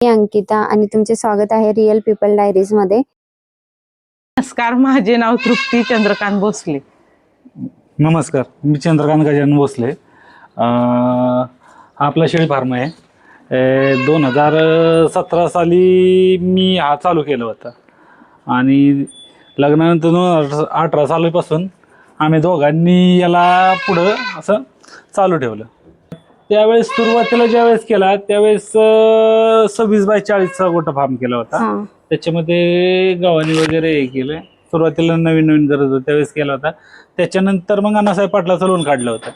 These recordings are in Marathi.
मी अंकिता आणि तुमचे स्वागत आहे रिअल पीपल डायरीज मध्ये। नमस्कार, माझे नाव तृप्ती चंद्रकांत भोसले। नमस्कार, मी चंद्रकांत गजानन भोसले। आपला शेळी फार्म आहे। 2017 साली मी हा चालू केला होता आणि लग्नानंतर 2018 सालापासून आम्ही दोघांनी याला पुढं असं चालू ठेवलं। त्यावेळेस सुरुवातीला ज्यावेळेस केला त्यावेळेस 26/40चा गोटा फार्म केला होता। त्याच्यामध्ये गव्हाणी वगैरे हे केलं। सुरुवातीला नवीन गरज होती त्यावेळेस केला होता। त्याच्यानंतर मग अण्णासाहेब पाटलाचं लोन काढलं होतं।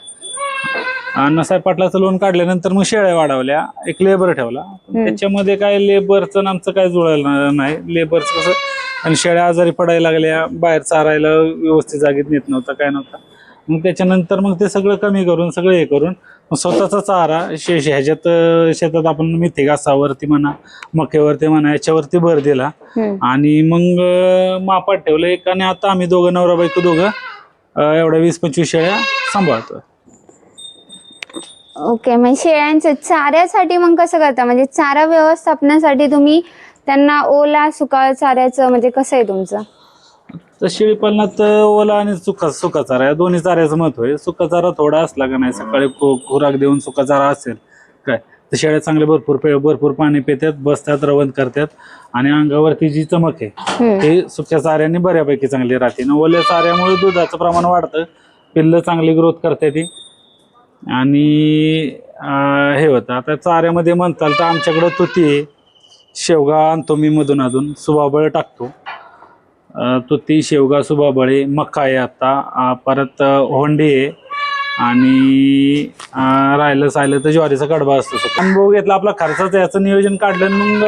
अण्णासाहेब पाटलाचं लोन काढल्यानंतर मग शेळ्या वाढवल्या, एक लेबर ठेवला। त्याच्यामध्ये काय लेबरचं आमचं काय जुळलं नाही। लेबरचं कसं आणि शेळ्या आजारी पडायला लागल्या, बाहेर चारायला व्यवस्थित जागेत नेत नव्हता, काय नव्हता। मग त्याच्यानंतर मग ते सगळं कमी करून सगळं हे करून स्वतःचा चारा ह्याच्यात शेतात आपण मेथी घासावरती म्हणा, मक्यावरती म्हणा, याच्यावरती भर दिला आणि मग मापात ठेवलं एक। आणि आता आम्ही दोघं नवरा बायको दोघं एवढ्या 20-25 शेळ्या सांभाळतो। ओके, मग शेळ्यांचं चाऱ्यासाठी मग कसं करता? म्हणजे चारा व्यवस्थापनासाठी तुम्ही त्यांना ओला सुका चाऱ्याचं म्हणजे कसं आहे तुमचं? तर शेळी पालनात ओला आणि सुका चारा या दोन्ही चाऱ्याचं महत्व आहे। सुका चारा थोडा असला का नाही, सकाळी खुराक देऊन सुका चारा असेल काय तर शेळ्या चांगले भरपूर पाणी पितात, बसतात, रवंत करतात आणि अंगावरती जी चमक आहे ते सुक्या चाऱ्याने बऱ्यापैकी चांगली राहते। ओल्या चाऱ्यामुळे दुधाचं प्रमाण वाढतं, पिल्लं चांगली ग्रोथ करते ती आणि हे होतं। आता चाऱ्यामध्ये म्हणताल तर आमच्याकडं तुती आहे, शेवगा आणतो मी मधून अधून, सुबाबळ टाकतो, तुती, शेवगा, सुबाबळे, मका आहे आता, परत होंडी आहे आणि राहिलं तर ज्वारीचा कडबा असतो। अनुभव घेतला आपला खर्चाचं, याचं नियोजन काढलं। मग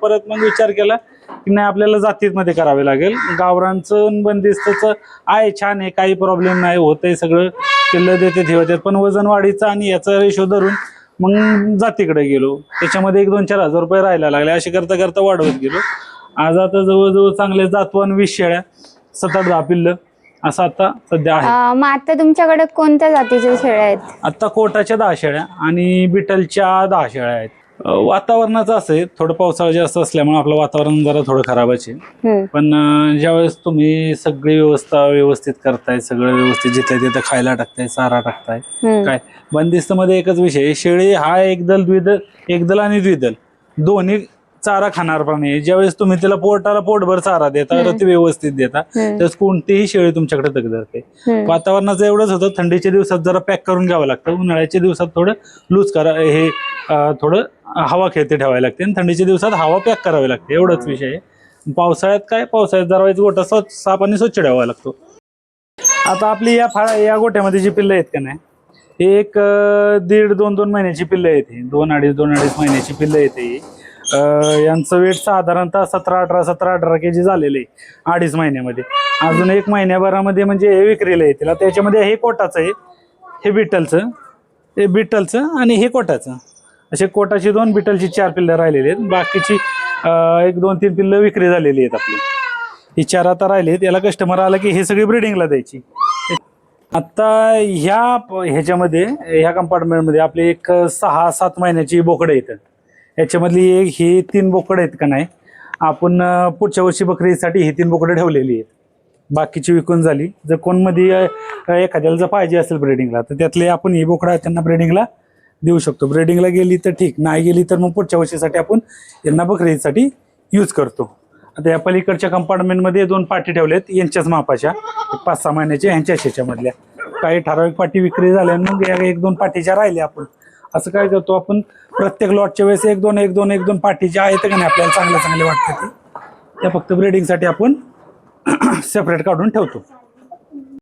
परत विचार केला की नाही आपल्याला जातीमध्ये करावे लागेल। गावरांचं बंदिस्तचं आहे, छान आहे, काही प्रॉब्लेम नाही, होतंय सगळं, पिल्लं देते ठेवतात, पण वजन वाढीचा आणि याचा रेशो धरून मग जातीकडे गेलो। त्याच्यामध्ये 1-2-4 हजार रुपये राहायला लागले। असे करता करता वाढवत गेलो। आज आता जवळजवळ चांगले जातवान 20 शेळ्या, 7-8-10 पिल्लं असं आता सध्या आहे। मग आता तुमच्याकडे कोणत्या जातीच्या शेळ्या आहेत? आता कोटाच्या 10 शेळ्या आणि बिटलच्या 10 शेळ्या आहेत। वातावरणाचं असं आहे, थोडं पावसाळा जास्त असल्यामुळे आपलं वातावरण जरा थोडं खराबच आहे। पण ज्यावेळेस तुम्ही सगळी व्यवस्था व्यवस्थित करताय, सगळं व्यवस्थित जिथल्या तिथं खायला टाकताय, चारा टाकताय, काय बंदिस्त मध्ये एकच विषय आहे, शेळी हा एकदल आणि द्विदल दोन्ही चारा खाणार प्राणी आहे। ज्यावेळेस तुम्ही त्याला पोटभर चारा देता, रती व्यवस्थित देता, त्यावेळेस कोणतीही शेळी तुमच्याकडे तग धरते। वातावरणाचं एवढंच होतं, थंडीच्या दिवसात जरा पॅक करून घ्यावं लागतं, उन्हाळ्याच्या दिवसात थोडं लूज करा, हे थोडं हवा खेळते ठेवावी लागते आणि थंडीच्या दिवसात हवा पॅक करावी लागते, एवढंच विषय आहे। पावसाळ्यात जरा गोटा साफ आणि स्वच्छ ठेवावा लागतो। आता आपली या गोट्यामध्ये जी पिल्लं आहेत का नाही, एक 1.5-2 महिन्याची पिल्लं येते, 2-2.5 महिन्याची पिल्लं येते। यांचं वेट साधारणतः 17-18 kg झालेलं आहे 2.5 महिन्यामध्ये। अजून 1 महिन्याभरामध्ये म्हणजे हे विक्रीला येतील। त्याच्यामध्ये हे कोटाचं आहे, हे बिटलचं आणि हे कोटाचं, असे कोटाची 2, बिटलची 4 पिल्लं राहिलेली आहेत। बाकीची 1-2-3 पिल्लं विक्री झालेली आहेत आपली। ही 4 आता राहिली आहेत। याला कस्टमर आला की हे सगळी ब्रिडिंगला द्यायची। आता ह्याच्यामध्ये ह्या कंपार्टमेंटमध्ये आपले एक 6-7 महिन्याची बोकडं येतात। याच्यामधली ही 3 बोकडं आहेत का नाही, आपण पुढच्या वर्षी बकरीसाठी ही 3 बोकडं ठेवलेली आहेत, बाकीची विकून झाली। जर कोण मध्ये एखाद्याला जर पाहिजे असेल ब्रिडिंगला तर त्यातले आपण ही बोकडं त्यांना ब्रिडिंगला देऊ शकतो। ब्रिडिंगला गेली तर ठीक, नाही गेली तर मग पुढच्या वर्षीसाठी आपण यांना बकरीसाठी यूज करतो। आता या पलीकडच्या कंपार्टमेंटमध्ये 2 पाटी ठेवल्यात, यांच्याच मापाच्या, 5-6 महिन्याच्या, ह्यांच्या शेच्यामधल्या। काही ठराविक पाटी विक्री झाल्या, मग 1-2 पाटीच्या राहिल्या। आपण असं काय करतो, आपण प्रत्येक लॉटच्या वेळेस 1-2 पाटीच्या आहेत का नाही आपल्याला चांगले वाटते त्या फक्त ब्रिडिंगसाठी आपण सेपरेट काढून ठेवतो।